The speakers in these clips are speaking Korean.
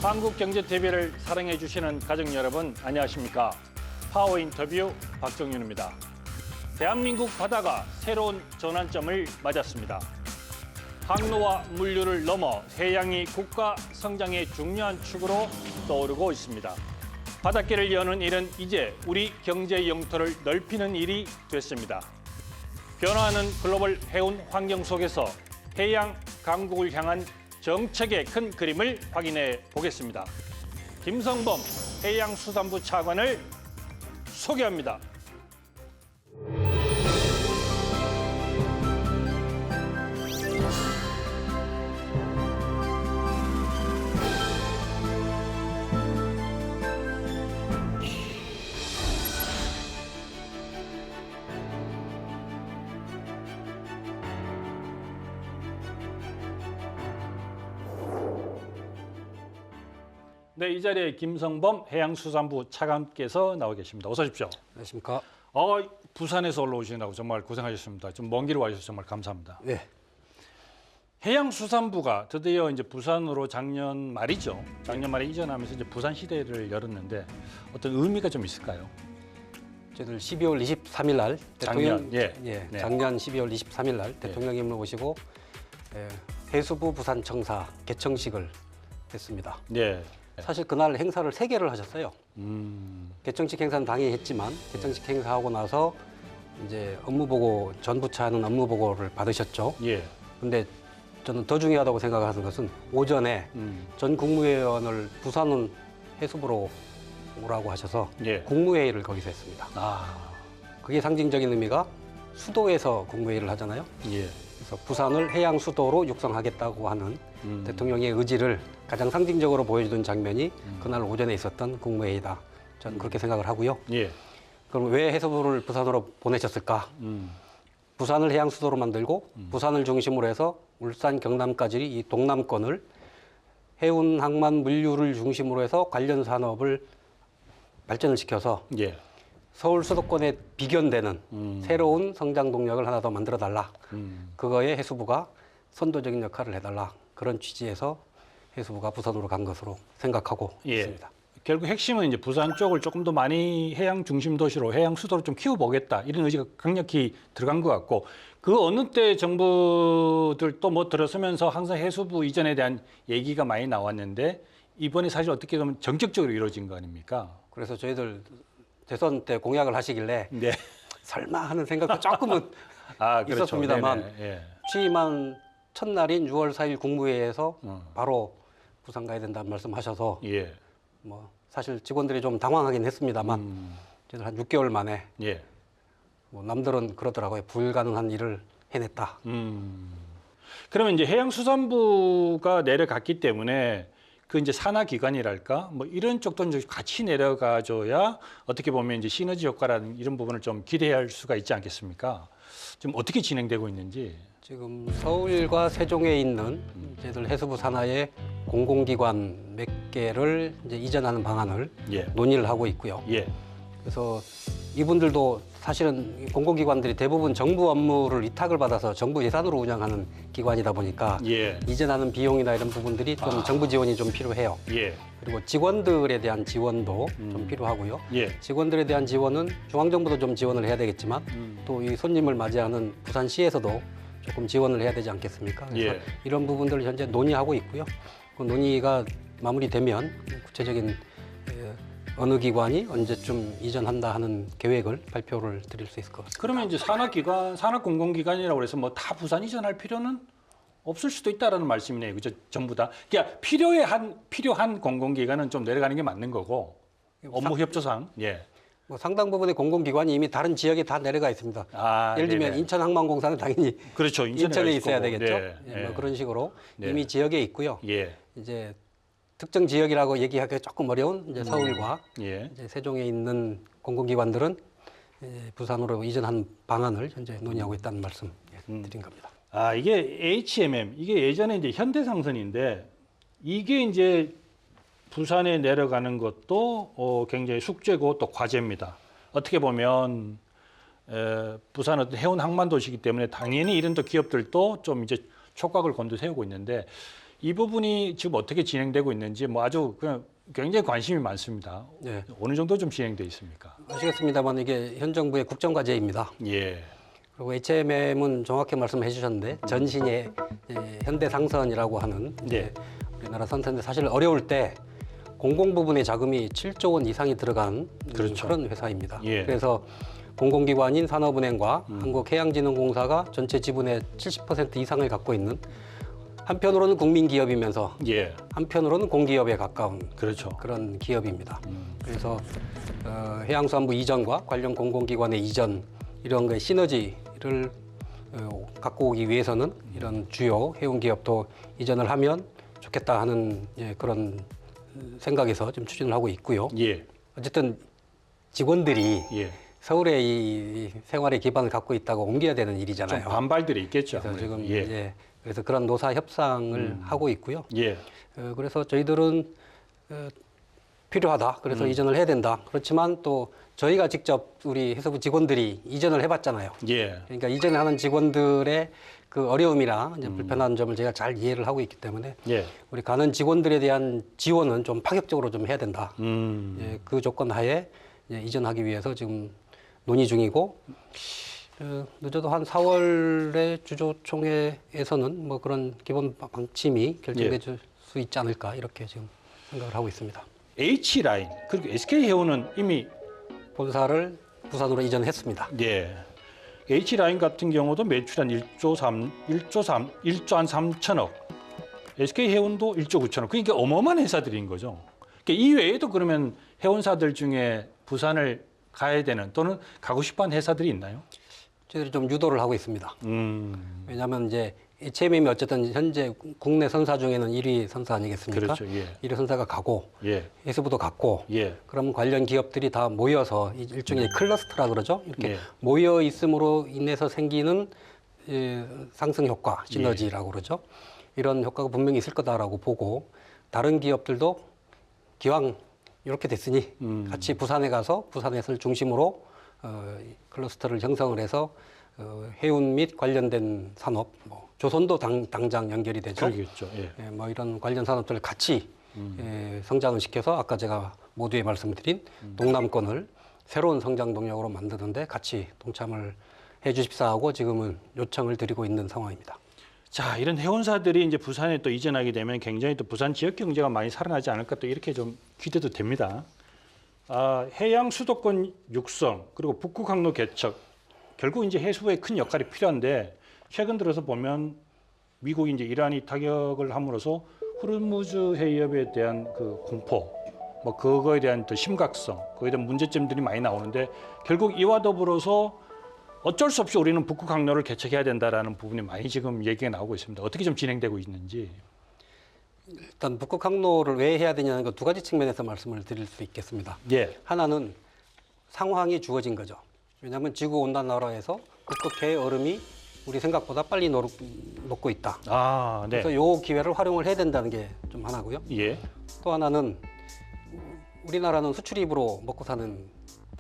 한국경제TV를 사랑해 주시는 가족 여러분, 안녕하십니까? 파워 인터뷰 박정윤입니다. 대한민국 바다가 새로운 전환점을 맞았습니다. 항로와 물류를 넘어 해양이 국가 성장의 중요한 축으로 떠오르고 있습니다. 바닷길을 여는 일은 이제 우리 경제 영토를 넓히는 일이 됐습니다. 변화하는 글로벌 해운 환경 속에서 해양 강국을 향한 정책의 큰 그림을 확인해 보겠습니다. 김성범 해양수산부 차관을 소개합니다. 네, 이 자리에 김성범 해양수산부 차관께서 나와 계십니다. 어서 오십시오. 안녕하십니까? 부산에서 올라오시느라고 정말 고생하셨습니다. 좀 먼 길 와주셔서 정말 감사합니다. 네. 해양수산부가 드디어 이제 부산으로 작년 말이죠. 작년 말에 이전하면서 이제 부산 시대를 열었는데 어떤 의미가 좀 있을까요? 저희들 12월 23일 날 작년, 네. 작년 12월 23일 날 대통령님을 모시고 해수부 부산청사 개청식을 했습니다. 네. 사실 그날 행사를 3개를 하셨어요. 개청식 행사는 당연히 했지만 개청식 행사하고 나서 이제 업무보고 전 부처 하는 업무보고를 받으셨죠. 예. 근데 저는 더 중요하다고 생각하는 것은 오전에 전 국무위원을 부산은 해수부로 오라고 하셔서 예. 국무회의를 거기서 했습니다. 그게 상징적인 의미가 수도에서 국무회의를 하잖아요. 예. 그래서 부산을 해양 수도로 육성하겠다고 하는 대통령의 의지를 가장 상징적으로 보여주는 장면이 그날 오전에 있었던 국무회의다. 저는 그렇게 생각을 하고요. 예. 그럼 왜 해수부를 부산으로 보내셨을까? 부산을 해양 수도로 만들고 부산을 중심으로 해서 울산, 경남까지 이 동남권을 해운, 항만, 물류를 중심으로 해서 관련 산업을 발전을 시켜서 예. 서울 수도권에 비견되는 새로운 성장 동력을 하나 더 만들어 달라. 그거에 해수부가 선도적인 역할을 해달라. 그런 취지에서 해수부가 부산으로 간 것으로 생각하고 있습니다. 결국 핵심은 이제 부산 쪽을 조금 더 많이 해양 중심 도시로 해양 수도로 좀 키워보겠다 이런 의지가 강력히 들어간 것 같고 그 어느 때 정부들도 뭐 들어서면서 항상 해수부 이전에 대한 얘기가 많이 나왔는데 이번에 사실 어떻게 보면 정책적으로 이루어진 거 아닙니까? 그래서 저희들 대선 때 공약을 하시길래 네. 설마 하는 생각도 조금은 그렇죠. 있었습니다만 네네. 예. 취임한 첫날인 6월 4일 국무회의에서 바로 부산 가야 된다는 말씀하셔서 예. 뭐 사실 직원들이 좀 당황하긴 했습니다만 저희들 한 6개월 만에 예. 뭐 남들은 그러더라고요. 불가능한 일을 해냈다. 그러면 이제 해양수산부가 내려갔기 때문에 그 이제 산하기관이랄까 뭐 이런 쪽도 이제 같이 내려가줘야 어떻게 보면 이제 시너지 효과라는 이런 부분을 좀 기대할 수가 있지 않겠습니까? 지금 어떻게 진행되고 있는지. 지금 서울과 세종에 있는 저희들 해수부 산하의 공공기관 몇 개를 이제 이전하는 방안을 예. 논의를 하고 있고요. 예. 그래서 이분들도 사실은 공공기관들이 대부분 정부 업무를 위탁을 받아서 정부 예산으로 운영하는 기관이다 보니까 예. 이전하는 비용이나 이런 부분들이 좀 정부 지원이 좀 필요해요. 예. 그리고 직원들에 대한 지원도 좀 필요하고요. 예. 직원들에 대한 지원은 중앙정부도 좀 지원을 해야 되겠지만 또 이 손님을 맞이하는 부산시에서도 조금 지원을 해야 되지 않겠습니까? 그래서 예. 이런 부분들을 현재 논의하고 있고요. 그 논의가 마무리되면 구체적인 어느 기관이 언제쯤 이전한다 하는 계획을 발표를 드릴 수 있을 것 같습니다. 그러면 이제 산하기관, 산하공공기관이라고 해서 뭐 다 부산 이전할 필요는 없을 수도 있다라는 말씀이네요. 그죠? 전부 다. 그러니까 필요한 공공기관은 좀 내려가는 게 맞는 거고 업무 협조상. 예. 뭐 상당 부분의 공공기관이 이미 다른 지역에 다 내려가 있습니다. 예를 들면 네네. 인천항만공사는 당연히 그렇죠. 인천에 있어야 거고. 되겠죠. 네. 예, 뭐 그런 식으로 네. 이미 지역에 있고요. 예. 이제 특정 지역이라고 얘기하기가 조금 어려운 이제 서울과 예. 이제 세종에 있는 공공기관들은 부산으로 이전한 방안을 현재 논의하고 있다는 말씀 드린 겁니다. 이게 HMM, 이게 예전에 이제 현대상선인데 이게 이제 부산에 내려가는 것도 굉장히 숙제고 또 과제입니다. 어떻게 보면 부산은 해운 항만 도시이기 때문에 당연히 이런 또 기업들도 좀 이제 촉각을 곤두세우고 있는데 이 부분이 지금 어떻게 진행되고 있는지 뭐 아주 그냥 굉장히 관심이 많습니다. 예. 어느 정도 좀 진행돼 있습니까? 아시겠습니다만 이게 현 정부의 국정과제입니다. 예. 그리고 HMM은 정확히 말씀해 주셨는데 전신의 현대상선이라고 하는 예. 우리나라 선수인데 사실 어려울 때 공공 부분의 자금이 7조 원 이상이 들어간 그렇죠. 그런 회사입니다. 예. 그래서 공공기관인 산업은행과 한국해양진흥공사가 전체 지분의 70% 이상을 갖고 있는 한편으로는 국민기업이면서 예. 한편으로는 공기업에 가까운 그렇죠. 그런 기업입니다. 그래서 해양수산부 이전과 관련 공공기관의 이전 이런 거의 시너지를 갖고 오기 위해서는 이런 주요 해운 기업도 이전을 하면 좋겠다 하는 그런 생각에서 좀 추진을 하고 있고요. 예. 어쨌든 직원들이 예. 서울에 이 생활의 기반을 갖고 있다고 옮겨야 되는 좀 일이잖아요. 반발들이 있겠죠. 그래서 아무래도. 지금 그래서 그런 노사 협상을 하고 있고요. 예. 그래서 저희들은 필요하다. 그래서 이전을 해야 된다. 그렇지만 또 저희가 직접 우리 해수부 직원들이 이전을 해봤잖아요. 예. 그러니까 이전을 하는 직원들의 그 어려움이나 이제 불편한 점을 제가 잘 이해를 하고 있기 때문에 예. 우리 가는 직원들에 대한 지원은 좀 파격적으로 좀 해야 된다. 그 조건 하에 이전하기 위해서 지금 논의 중이고 늦어도 한 4월에 주조총회에서는 뭐 그런 기본 방침이 결정될 수 있지 않을까 이렇게 지금 생각을 하고 있습니다. H라인 그리고 SK해운은 이미 본사를 부산으로 이전했습니다. 예. H라인 같은 경우도 매출 한 1조 한 3천억. SK해운도 1조 9천억. 그러니까 어마어마한 회사들인 거죠. 그러니까 이 외에도 그러면 해운사들 중에 부산을 가야 되는 또는 가고 싶어하는 회사들이 있나요? 저희들이 좀 유도를 하고 있습니다. 왜냐하면 이제 HMM이 어쨌든 현재 국내 선사 중에는 1위 선사 아니겠습니까? 그렇죠. 예. 1위 선사가 가고 예. 해수부도 갔고 예. 그럼 관련 기업들이 다 모여서 일종의 클러스터라 그러죠. 이렇게 예. 모여 있음으로 인해서 생기는 상승 효과, 시너지라고 그러죠. 이런 효과가 분명히 있을 거다라고 보고 다른 기업들도 기왕 이렇게 됐으니 같이 부산에 가서 부산에서 중심으로 클러스터를 형성을 해서 해운 및 관련된 산업, 뭐 조선도 당장 연결이 되죠. 그러겠죠. 예. 뭐 이런 관련 산업들을 같이 성장을 시켜서 아까 제가 모두에 말씀드린 동남권을 새로운 성장 동력으로 만드는데 같이 동참을 해 주십사 하고 지금은 요청을 드리고 있는 상황입니다. 자, 이런 해운사들이 이제 부산에 또 이전하게 되면 굉장히 또 부산 지역 경제가 많이 살아나지 않을까 또 이렇게 좀 기대도 됩니다. 해양 수도권 육성 그리고 북극 항로 개척 결국 이제 해수부에 큰 역할이 필요한데 최근 들어서 보면 미국이 이제 이란이 타격을 함으로써 호르무즈 해협에 대한 그 공포, 뭐 그거에 대한 또 심각성, 그거에 대한 문제점들이 많이 나오는데 결국 이와 더불어서 어쩔 수 없이 우리는 북극 항로를 개척해야 된다라는 부분이 많이 지금 얘기가 나오고 있습니다. 어떻게 좀 진행되고 있는지. 일단 북극 항로를 왜 해야 되냐는 거 두 가지 측면에서 말씀을 드릴 수 있겠습니다. 예. 하나는 상황이 주어진 거죠. 왜냐하면 지구 온난화로해서 북극해의 얼음이 우리 생각보다 빨리 녹고 있다. 아, 네. 그래서 요 기회를 활용을 해야 된다는 게 좀 하나고요. 예. 또 하나는 우리나라는 수출입으로 먹고 사는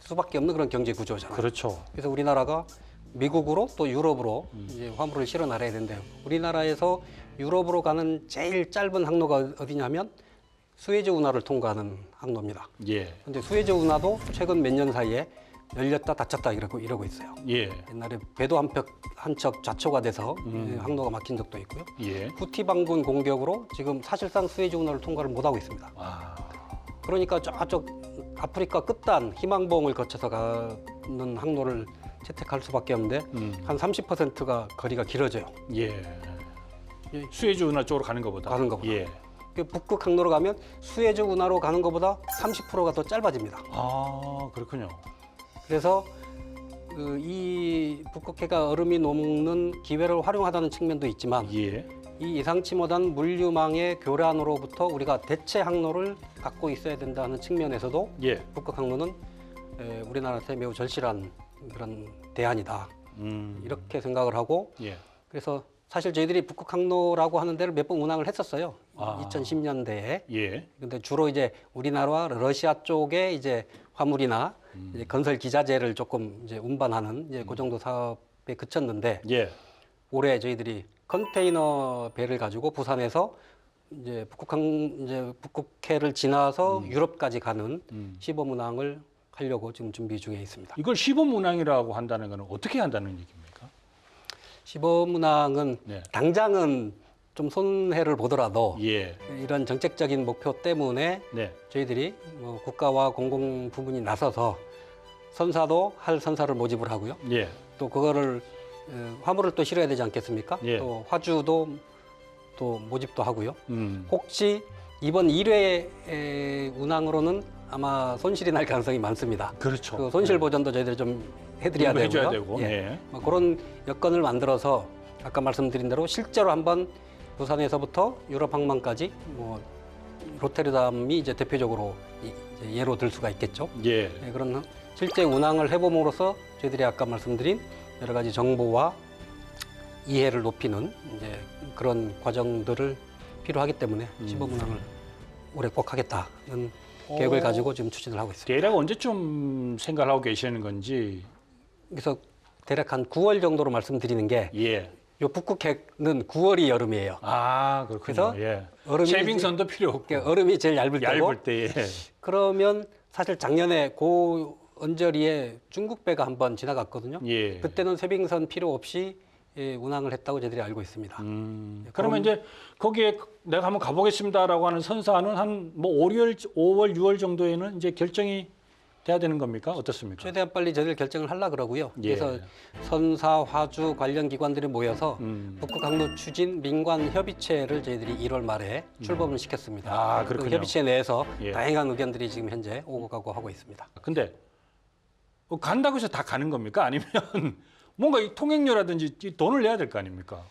수밖에 없는 그런 경제 구조잖아요. 그렇죠. 그래서 우리나라가 미국으로 또 유럽으로 이제 화물을 실어 나가야 된대요. 우리나라에서 유럽으로 가는 제일 짧은 항로가 어디냐면 수에즈 운하를 통과하는 항로입니다. 예. 근데 수에즈 운하도 최근 몇 년 사이에 열렸다 닫혔다 이러고 있어요. 예. 옛날에 배도 한 척 좌초가 돼서 항로가 막힌 적도 있고요. 예. 후티 반군 공격으로 지금 사실상 수에즈 운하를 통과를 못하고 있습니다. 아. 그러니까 저쪽 아프리카 끝단 희망봉을 거쳐서 가는 항로를 채택할 수밖에 없는데 한 30%가 거리가 길어져요. 예. 수에즈 운하 쪽으로 가는 것보다. 가는 것보다. 예. 북극 항로로 가면 수에즈 운하로 가는 것보다 30%가 더 짧아집니다. 아, 그렇군요. 그래서 이 북극해가 얼음이 녹는 기회를 활용하다는 측면도 있지만 예. 이 예상치 못한 물류망의 교란으로부터 우리가 대체 항로를 갖고 있어야 된다는 측면에서도 예. 북극 항로는 우리나라한테 매우 절실한 그런 대안이다. 이렇게 생각을 하고 예. 그래서 사실 저희들이 북극 항로라고 하는 데를 몇 번 운항을 했었어요. 아. 2010년대에. 예. 근데 주로 이제 우리나라와 러시아 쪽에 이제 화물이나 이제 건설 기자재를 조금 이제 운반하는 이제 그 정도 사업에 그쳤는데 예. 올해 저희들이 컨테이너 배를 가지고 부산에서 이제 북극해를 지나서 유럽까지 가는 시범 운항을 하려고 지금 준비 중에 있습니다. 이걸 시범 운항이라고 한다는 것은 어떻게 한다는 얘기입니까? 시범 운항은 네. 당장은 좀 손해를 보더라도 예. 이런 정책적인 목표 때문에 네. 저희들이 뭐 국가와 공공 부문이 나서서 선사도 할 선사를 모집을 하고요. 예. 또 그거를 화물을 또 실어야 되지 않겠습니까? 예. 또 화주도 또 모집도 하고요. 음. 혹시 이번 1회 운항으로는 아마 손실이 날 가능성이 많습니다. 그렇죠. 그 손실 네. 보전도 저희들이 좀 해드려야 되고요. 해줘야 되고. 예. 네. 뭐 그런 여건을 만들어서 아까 말씀드린 대로 실제로 한번 부산에서부터 유럽 항만까지 뭐 로테르담이 이제 대표적으로 이제 예로 들 수가 있겠죠. 예. 네, 그런 실제 운항을 해봄으로써 저희들이 아까 말씀드린 여러 가지 정보와 이해를 높이는 이제 그런 과정들을 필요하기 때문에 시범 운항을 올해 꼭 하겠다는 계획을 가지고 지금 추진을 하고 있습니다. 대략 언제쯤 생각을 하고 계시는 건지. 그래서 대략 한 9월 정도로 말씀드리는 게 예. 요 북극해는 9월이 여름이에요. 아, 그렇군요. 그래서 예. 얼음이 쉐빙선도 필요 없고. 그러니까 얼음이 제일 얇을 때고 얇을 때에. 그러면 사실 작년에 고 언저리에 중국 배가 한번 지나갔거든요. 예. 그때는 쇄빙선 필요 없이 운항을 했다고 저희들이 알고 있습니다. 그러면 이제 거기에 내가 한번 가보겠습니다라고 하는 선사는 한 뭐 5월, 6월 정도에는 이제 결정이 돼야 되는 겁니까? 어떻습니까? 최대한 빨리 저희들 결정을 하려 그러고요. 예. 그래서 선사, 화주 관련 기관들이 모여서 북극 항로 추진 민관 협의체를 저희들이 1월 말에 출범을 시켰습니다. 아, 그 그렇군요. 협의체 내에서 예. 다양한 의견들이 지금 현재 오고 가고 하고 있습니다. 근데 간다고 해서 다 가는 겁니까? 아니면 뭔가 이 통행료라든지 이 돈을 내야 될 거 아닙니까?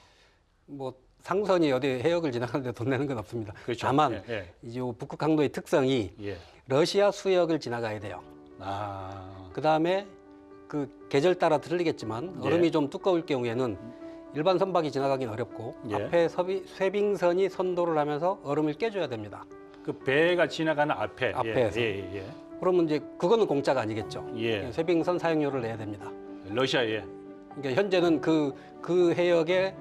뭐 상선이 어디 해역을 지나가는데 돈 내는 건 없습니다. 그렇죠. 다만 예, 예. 이제 요 북극 항로의 특성이 예. 러시아 수역을 지나가야 돼요. 아, 그 다음에 그 계절 따라 틀리겠지만 예. 얼음이 좀 두꺼울 경우에는 일반 선박이 지나가긴 어렵고 예. 앞에 쇄빙선이 선도를 하면서 얼음을 깨줘야 됩니다. 그 배가 지나가는 앞에. 앞에서. 예, 예, 그러면 이제 그거는 공짜가 아니겠죠. 예. 쇄빙선 사용료를 내야 됩니다. 러시아에. 그러니까 현재는 그 해역에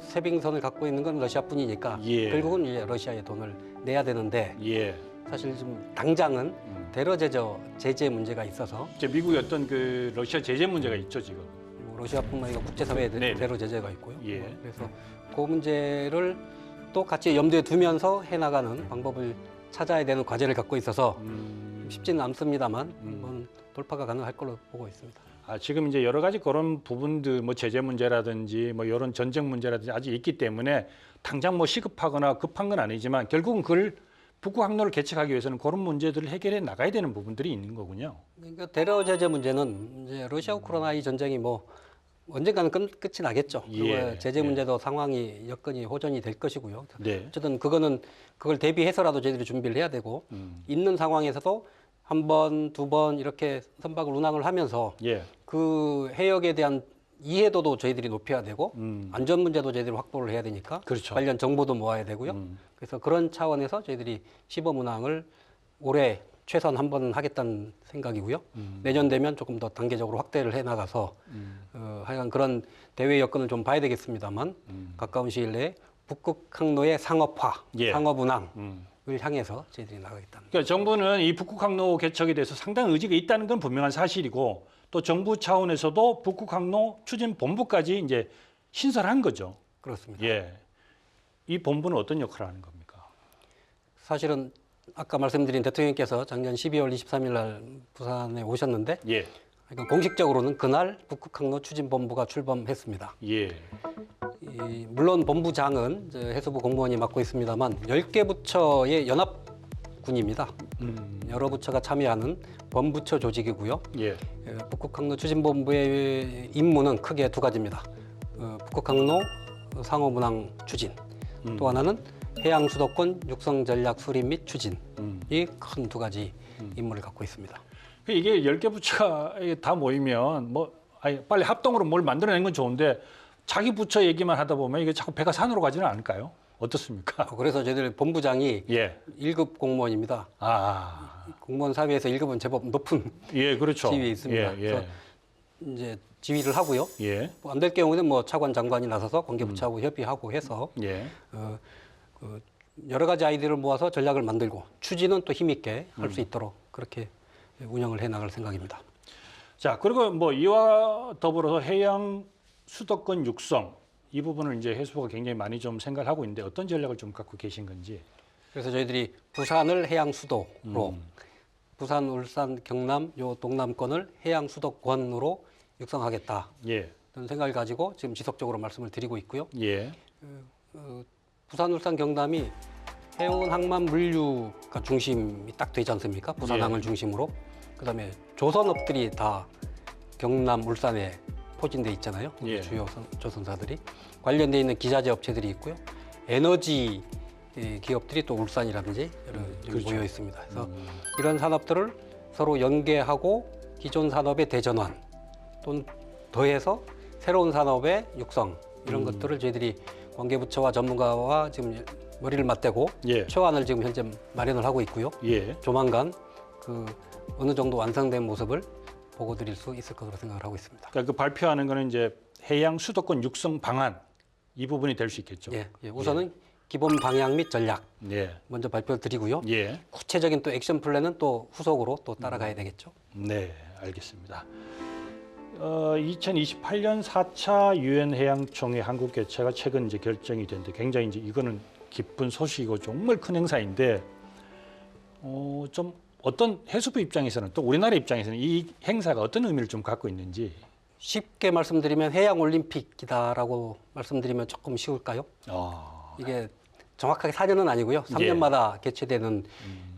쇄빙선을 갖고 있는 건 러시아뿐이니까 예. 결국은 이제 러시아에 돈을 내야 되는데 예. 사실 좀 당장은 대러 제재 문제가 있어서 이제 미국의 어떤 그 러시아 제재 문제가 있죠 지금. 러시아뿐만 아니라 국제사회에 네. 대러 제재가 있고요. 예. 그래서 그 문제를 또 같이 염두에 두면서 해나가는 방법을 찾아야 되는 과제를 갖고 있어서 쉽지는 않습니다만 한번 돌파가 가능할 걸로 보고 있습니다. 아, 지금 이제 여러 가지 그런 부분들, 뭐 제재 문제라든지 뭐 이런 전쟁 문제라든지 아직 있기 때문에 당장 뭐 시급하거나 급한 건 아니지만 결국은 그걸 북극 항로를 개척하기 위해서는 그런 문제들을 해결해 나가야 되는 부분들이 있는 거군요. 그러니까 대러 제재 문제는 이제 러시아 우크라이나 이 전쟁이 뭐 언젠가는 끝이 나겠죠. 그리고 예. 제재 문제도 상황이 여건이 호전이 될 것이고요. 네. 어쨌든 그걸 대비해서라도 저희들이 준비를 해야 되고 있는 상황에서도 한 번, 두 번 이렇게 선박을 운항을 하면서 예. 그 해역에 대한 이해도도 저희들이 높여야 되고 안전 문제도 저희들이 확보를 해야 되니까 그렇죠. 관련 정보도 모아야 되고요. 그래서 그런 차원에서 저희들이 시범 운항을 올해 최소한 한 번 하겠다는 생각이고요. 내년 되면 조금 더 단계적으로 확대를 해 나가서 하여간 그런 대외 여건을 좀 봐야 되겠습니다만 가까운 시일 내에 북극 항로의 상업화, 예. 상업 운항을 향해서 저희들이 나가겠다는. 그러니까 정부는 이 북극 항로 개척에 대해서 상당한 의지가 있다는 건 분명한 사실이고 또 정부 차원에서도 북극 항로 추진 본부까지 이제 신설한 거죠. 그렇습니다. 예. 이 본부는 어떤 역할을 하는 겁니까? 사실은 아까 말씀드린 대통령께서 작년 12월 23일 날 부산에 오셨는데 예. 그러니까 공식적으로는 그날 북극 항로 추진 본부가 출범했습니다. 예. 물론 본부장은 해수부 공무원이 맡고 있습니다만 10개 부처의 연합군입니다. 여러 부처가 참여하는 본부처 조직이고요. 예. 북극 항로 추진 본부의 임무는 크게 두 가지입니다. 북극 항로 상업 운항 추진. 또 하나는 해양 수도권 육성 전략 수립 및 추진이 큰 두 가지 임무를 갖고 있습니다. 이게 10개 부처가 다 모이면 뭐 빨리 합동으로 뭘 만들어낸 건 좋은데 자기 부처 얘기만 하다 보면 이게 자꾸 배가 산으로 가지는 않을까요? 어떻습니까? 그래서 저희들 본부장이 예. 1급 공무원입니다. 공무원 사회에서 1급은 제법 높은 예, 그렇죠. 지위에 있습니다. 예, 예. 그래서 이제 지휘를 하고요. 예. 안 될 경우는 뭐 차관 장관이 나서서 관계부처하고 협의하고 해서 예. 여러 가지 아이디어를 모아서 전략을 만들고 추진은 또 힘있게 할 수 있도록 그렇게 운영을 해 나갈 생각입니다. 자, 그리고 뭐 이와 더불어서 해양 수도권 육성 이 부분을 이제 해수부가 굉장히 많이 좀 생각을 하고 있는데 어떤 전략을 좀 갖고 계신 건지. 그래서 저희들이 부산을 해양 수도로 부산, 울산, 경남 요 동남권을 해양 수도권으로 육성하겠다. 예. 이런 생각을 가지고 지금 지속적으로 말씀을 드리고 있고요. 예. 부산, 울산, 경남이 해운, 항만, 물류가 중심이 딱 되지 않습니까? 부산항을 중심으로. 그다음에 조선업들이 다 경남, 울산에 포진돼 있잖아요. 예. 주요 조선사들이 관련돼 있는 기자재 업체들이 있고요. 에너지 기업들이 또 울산이라든지 여러 그렇죠. 모여 있습니다. 그래서 이런 산업들을 서로 연계하고 기존 산업의 대전환 또는 더해서 새로운 산업의 육성 이런 것들을 저희들이 관계부처와 전문가와 지금 머리를 맞대고 예. 초안을 지금 현재 마련을 하고 있고요. 예. 조만간 그 어느 정도 완성된 모습을 보고 드릴 수 있을 것으로 생각을 하고 있습니다. 그러니까 그 발표하는 거는 이제 해양 수도권 육성 방안 이 부분이 될 수 있겠죠. 예, 우선은 기본 방향 및 전략 예. 먼저 발표 드리고요. 예. 구체적인 또 액션 플랜은 또 후속으로 또 따라가야 되겠죠. 네, 알겠습니다. 2028년 4차 유엔 해양총회 한국 개최가 최근 이제 결정이 됐는데 굉장히 이제 이거는 기쁜 소식이고 정말 큰 행사인데 좀 어떤 해수부 입장에서는 또 우리나라 입장에서는 이 행사가 어떤 의미를 좀 갖고 있는지. 쉽게 말씀드리면 해양 올림픽이다라고 말씀드리면 조금 쉬울까요? 이게 정확하게 4년은 아니고요. 3년마다 개최되는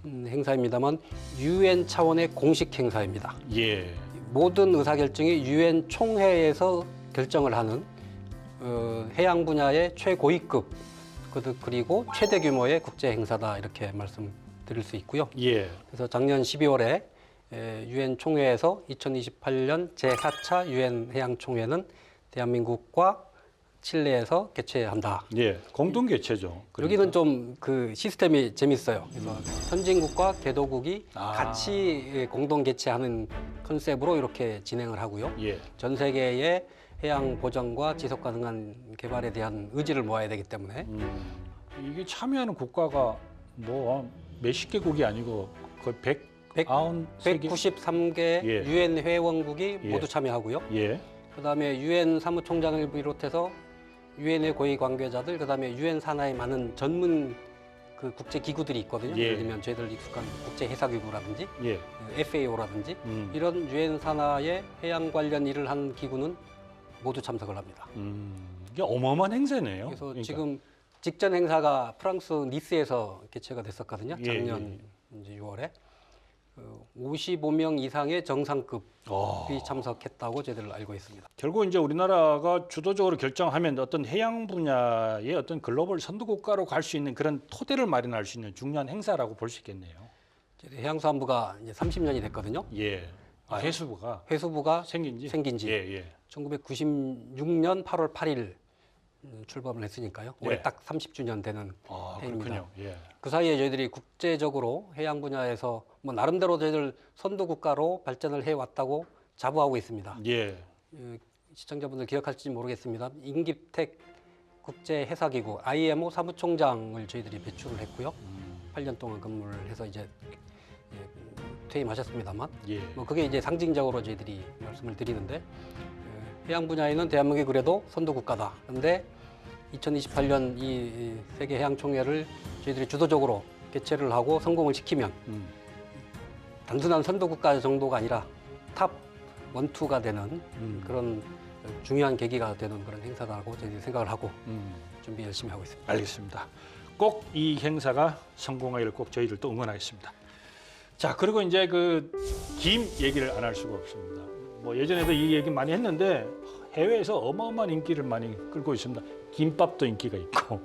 행사입니다만 유엔 차원의 공식 행사입니다. 예. 모든 의사결정이 유엔 총회에서 결정을 하는 해양 분야의 최고위급 그리고 최대 규모의 국제 행사다 이렇게 말씀드릴 수 있고요. 예. 그래서 작년 12월에 유엔 총회에서 2028년 제4차 유엔 해양 총회는 대한민국과 칠레에서 개최한다. 예. 공동 개최죠. 여기는 좀 그 시스템이 재밌어요. 그래서 선진국과 개도국이 아. 같이 공동 개최하는 컨셉으로 이렇게 진행을 하고요. 예. 전 세계의 해양 보전과 지속 가능한 개발에 대한 의지를 모아야 되기 때문에 이게 참여하는 국가가 뭐 몇십 개국이 아니고 거의 193개 예. 유엔 회원국이 예. 모두 참여하고요. 예. 그다음에 유엔 사무총장을 비롯해서 유엔의 고위 관계자들, 그다음에 유엔 산하의 많은 전문 그 국제 기구들이 있거든요. 예. 예를 들면 저희들 익숙한 국제 해사기구라든지 예. FAO라든지 이런 유엔 산하의 해양 관련 일을 하는 기구는 모두 참석을 합니다. 이게 어마어마한 행사네요. 그래서 그러니까. 지금 직전 행사가 프랑스 니스에서 개최가 됐었거든요. 예, 작년 이제 6월에 55명 이상의 정상급이 참석했다고 저희들 알고 있습니다. 결국 이제 우리나라가 주도적으로 결정하면 어떤 해양 분야의 어떤 글로벌 선도 국가로 갈 수 있는 그런 토대를 마련할 수 있는 중요한 행사라고 볼 수 있겠네요. 해양수산부가 이제 30년이 됐거든요. 예. 해수부가 해수부가 생긴 지. 예, 예. 1996년 8월 8일 출범을 했으니까요. 올해 예. 딱 30주년 되는 해입니다. 그렇군요. 예. 그 사이에 저희들이 국제적으로 해양 분야에서 뭐 나름대로 저희들 선도 국가로 발전을 해왔다고 자부하고 있습니다. 예. 시청자분들 기억할지 모르겠습니다. 임기택 국제해사기구 IMO 사무총장을 저희들이 배출을 했고요. 8년 동안 근무를 해서 이제 퇴임하셨습니다만, 예. 뭐 그게 이제 상징적으로 저희들이 말씀을 드리는데 해양 분야에는 대한민국이 그래도 선도 국가다. 그런데 2028년 이 세계 해양 총회를 저희들이 주도적으로 개최를 하고 성공을 시키면 단순한 선도 국가 정도가 아니라 탑 1, 2가 되는 그런 중요한 계기가 되는 그런 행사다라고 저희들이 생각을 하고 준비 열심히 하고 있습니다. 알겠습니다. 꼭 이 행사가 성공하기를 꼭 저희들 또 응원하겠습니다. 자, 그리고 이제 그 김 얘기를 안 할 수가 없습니다. 뭐 예전에도 이 얘기 많이 했는데 해외에서 어마어마한 인기를 많이 끌고 있습니다. 김밥도 인기가 있고.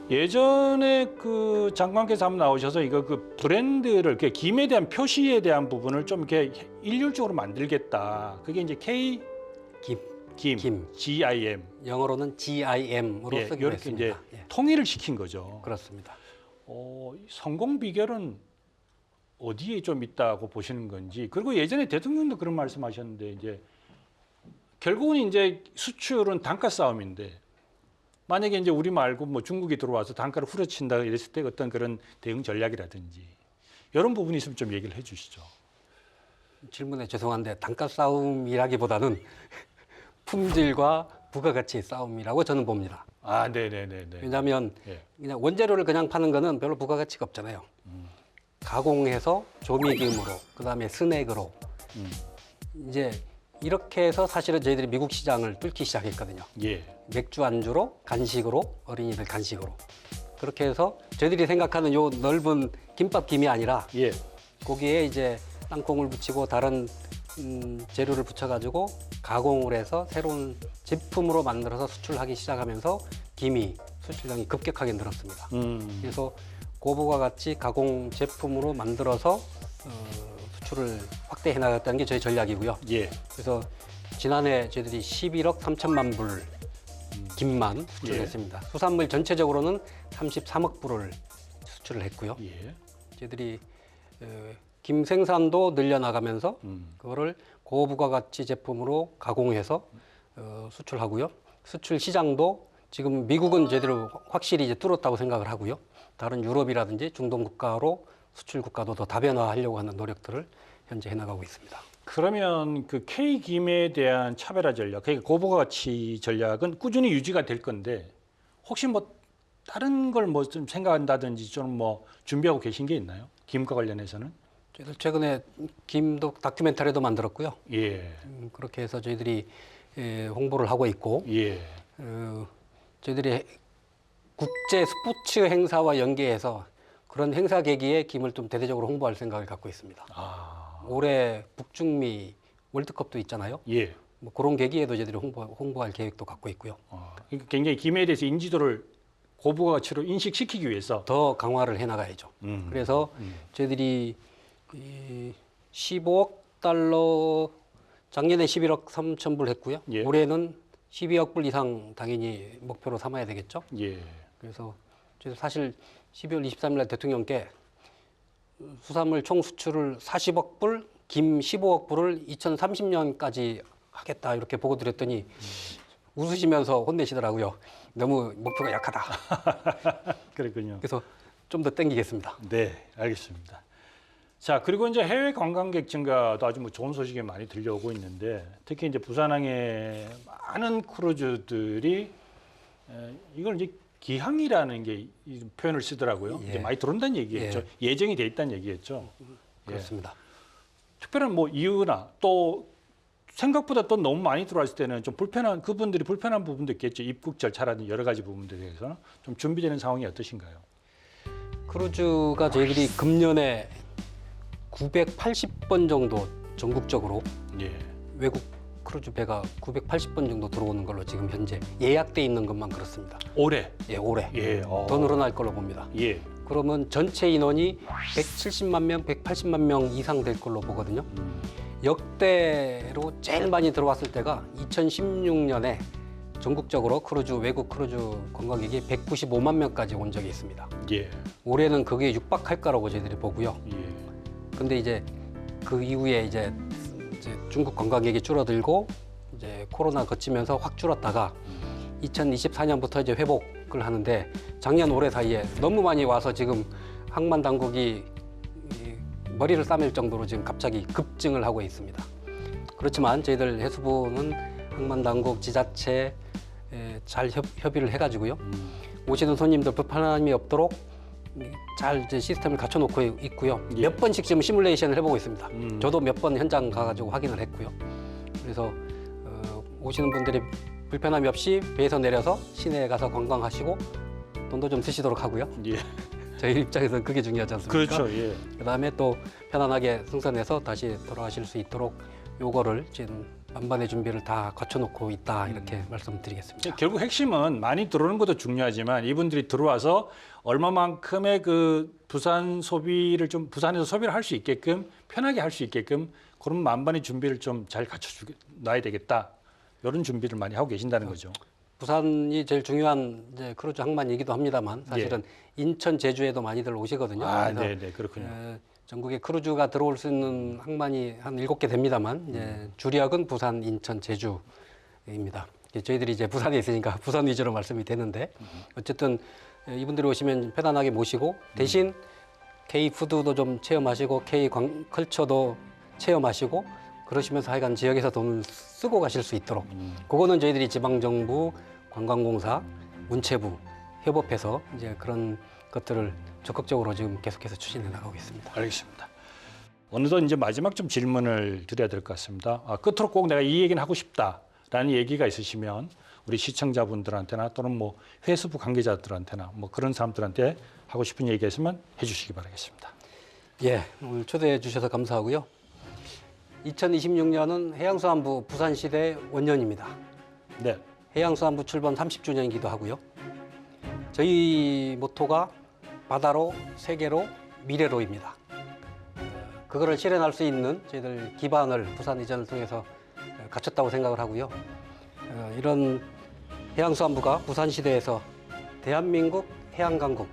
예전에 그 장관께서 한번 나오셔서 이거 그 브랜드를 그 김에 대한 표시에 대한 부분을 좀 이렇게 일률적으로 만들겠다. 그게 이제 김. GIM. 영어로는 GIM으로 예, 쓰기로 이렇게 했습니다. 이제 예, 통일을 시킨 거죠. 그렇습니다. 성공 비결은 어디에 좀 있다고 보시는 건지. 그리고 예전에 대통령도 그런 말씀하셨는데 이제 결국은 이제 수출은 단가 싸움인데 만약에 이제 우리 말고 뭐 중국이 들어와서 단가를 후려친다 이랬을 때 어떤 그런 대응 전략이라든지 이런 부분이 있으면 좀 얘기를 해주시죠. 질문에 죄송한데 단가 싸움이라기보다는 품질과 부가가치 싸움이라고 저는 봅니다. 아, 네네네. 왜냐하면 예. 그냥 원재료를 그냥 파는 거는 별로 부가가치가 없잖아요. 가공해서 조미김으로, 그다음에 스낵으로 이제 이렇게 해서 사실은 저희들이 미국 시장을 뚫기 시작했거든요. 예. 맥주 안주로, 간식으로, 어린이들 간식으로. 그렇게 해서 저희들이 생각하는 요 넓은 김밥 김이 아니라 예. 거기에 이제 땅콩을 붙이고 다른 재료를 붙여가지고 가공을 해서 새로운 제품으로 만들어서 수출하기 시작하면서 김이 수출량이 급격하게 늘었습니다. 그래서 고부가가치 가공 제품으로 만들어서 수출을 확대해 나갔다는 게 저희 전략이고요. 예. 그래서 지난해 저희들이 11억 3천만 불 김만 수출했습니다. 수산물 전체적으로는 33억 불을 수출을 했고요. 예. 저희들이 김 생산도 늘려나가면서 그거를 고부가가치 제품으로 가공해서 수출하고요. 수출 시장도 지금 미국은 저희들 확실히 이제 뚫었다고 생각을 하고요. 다른 유럽이라든지 중동 국가로 수출 국가도 더 다변화하려고 하는 노력들을 현재 해나가고 있습니다. 그러면 그 K김에 대한 차별화 전략, 그러니까 고부가가치 전략은 꾸준히 유지가 될 건데 혹시 뭐 다른 걸 뭐 좀 생각한다든지 좀 뭐 준비하고 계신 게 있나요? 김과 관련해서는? 저희들 최근에 김도 다큐멘터리도 만들었고요. 예. 그렇게 해서 저희들이 홍보를 하고 있고 예. 저희들이 국제 스포츠 행사와 연계해서 그런 행사 계기에 김을 좀 대대적으로 홍보할 생각을 갖고 있습니다. 아. 올해 북중미 월드컵도 있잖아요. 예. 뭐 그런 계기에도 저희들이 홍보할 계획도 갖고 있고요. 그러니까 굉장히 김에 대해서 인지도를 고부가치로 인식시키기 위해서 더 강화를 해나가야죠. 그래서 저희들이 15억 달러 작년에 11억 3천 불 했고요. 예. 올해는 12억 불 이상 당연히 목표로 삼아야 되겠죠. 예. 그래서 저희 사실 12월 23일 날 대통령께 수산물 총 수출을 40억 불, 김 15억 불을 2030년까지 하겠다 이렇게 보고 드렸더니 웃으시면서 혼내시더라고요. 너무 목표가 약하다. 그랬군요. 그래서 좀 더 땡기겠습니다. 네, 알겠습니다. 자, 그리고 이제 해외 관광객 증가도 아주 뭐 좋은 소식이 많이 들려오고 있는데 특히 이제 부산항에 많은 크루즈들이 이걸 이제 기항이라는 게 이 표현을 쓰더라고요. 예. 이제 많이 들어온다는 얘기겠죠. 예정이 돼 있다는 얘기겠죠. 그렇습니다. 특별한 뭐 이유나 또 생각보다 또 너무 많이 들어왔을 때는 좀 불편한 그분들이 불편한 부분도 있겠죠. 입국 절차라든지 여러 가지 부분들에 대해서 좀 준비되는 상황이 어떠신가요? 크루즈가 저희들이 금년에 980번 정도 전국적으로 예. 외국 크루즈 배가 980번 정도 들어오는 걸로 지금 현재 예약돼 있는 것만 그렇습니다. 올해. 예, 올해 예. 더 늘어날 걸로 봅니다. 예. 그러면 전체 인원이 170만 명, 180만 명 이상 될 걸로 보거든요. 역대로 제일 많이 들어왔을 때가 2016년에 전국적으로 크루즈 외국 크루즈 관광객이 195만 명까지 온 적이 있습니다. 예. 올해는 그게 육박할 거라고 저희들이 보고요. 예. 근데 이제 그 이후에 이제 중국 관광객이 줄어들고 이제 코로나 거치면서 확 줄었다가 2024년부터 이제 회복을 하는데 작년 올해 사이에 너무 많이 와서 지금 항만 당국이 머리를 싸맬 정도로 지금 갑자기 급증을 하고 있습니다. 그렇지만 저희들 해수부는 항만 당국 지자체 잘 협의를 해가지고요. 오시는 손님들 불편함이 없도록 잘 이제 시스템을 갖춰놓고 있고요. 예. 몇 번씩 지금 시뮬레이션을 해보고 있습니다. 음. 저도 몇 번 현장 가가지고 확인을 했고요. 그래서 오시는 분들이 불편함이 없이 배에서 내려서 시내에 가서 관광하시고 돈도 좀 쓰시도록 하고요. 예. 저희 입장에서는 그게 중요하지 않습니까? 그렇죠. 예. 그다음에 또 편안하게 승선해서 다시 돌아가실 수 있도록 요거를 지금 만반의 준비를 다 갖춰놓고 있다 이렇게 말씀드리겠습니다. 결국 핵심은 많이 들어오는 것도 중요하지만 이분들이 들어와서 얼마만큼의 그 부산 소비를 좀 부산에서 소비를 할 수 있게끔 편하게 할 수 있게끔 그런 만반의 준비를 좀 잘 갖춰놔야 되겠다. 이런 준비를 많이 하고 계신다는 거죠. 부산이 제일 중요한 이제 크루즈 항만이기도 합니다만 사실은 인천, 제주에도 많이들 오시거든요. 아, 그래서 네, 그렇군요. 전국에 크루즈가 들어올 수 있는 항만이 한 7개 됩니다만 이제 주력은 부산, 인천, 제주입니다. 저희들이 이제 부산에 있으니까 부산 위주로 말씀이 되는데 어쨌든 이분들이 오시면 편안하게 모시고 대신 K 푸드도 좀 체험하시고 K 컬처도 체험하시고 그러시면서 하여간 지역에서 돈을 쓰고 가실 수 있도록 그거는 저희들이 지방정부, 관광공사, 문체부 협업해서 이제 그런 것들을 적극적으로 지금 계속해서 추진해 나가고 있습니다. 알겠습니다. 어느덧 이제 마지막 좀 질문을 드려야 될 것 같습니다. 끝으로 꼭 내가 이 얘기는 하고 싶다라는 얘기가 있으시면 우리 시청자분들한테나 또는 뭐 회수부 관계자들한테나 뭐 그런 사람들한테 하고 싶은 얘기 있으면 해주시기 바라겠습니다. 예, 오늘 초대해 주셔서 감사하고요. 2026년은 해양수산부 부산시대 원년입니다. 네. 해양수산부 출범 30주년이기도 하고요. 저희 모토가 바다로, 세계로, 미래로입니다. 그거를 실현할 수 있는 저희들 기반을 부산 이전을 통해서 갖췄다고 생각을 하고요. 이런 해양수산부가 부산시대에서 대한민국 해양강국,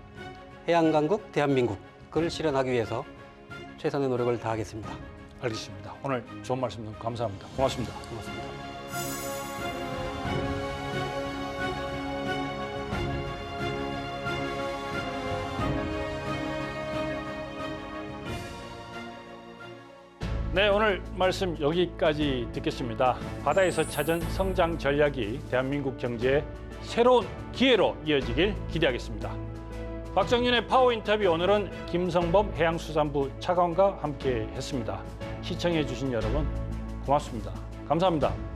해양강국 대한민국을 실현하기 위해서 최선의 노력을 다하겠습니다. 알겠습니다. 오늘 좋은 말씀 감사합니다. 고맙습니다. 고맙습니다. 네, 오늘 말씀 여기까지 듣겠습니다. 바다에서 찾은 성장 전략이 대한민국 경제의 새로운 기회로 이어지길 기대하겠습니다. 박정윤의 파워 인터뷰 오늘은 김성범 해양수산부 차관과 함께 했습니다. 시청해 주신 여러분 고맙습니다. 감사합니다.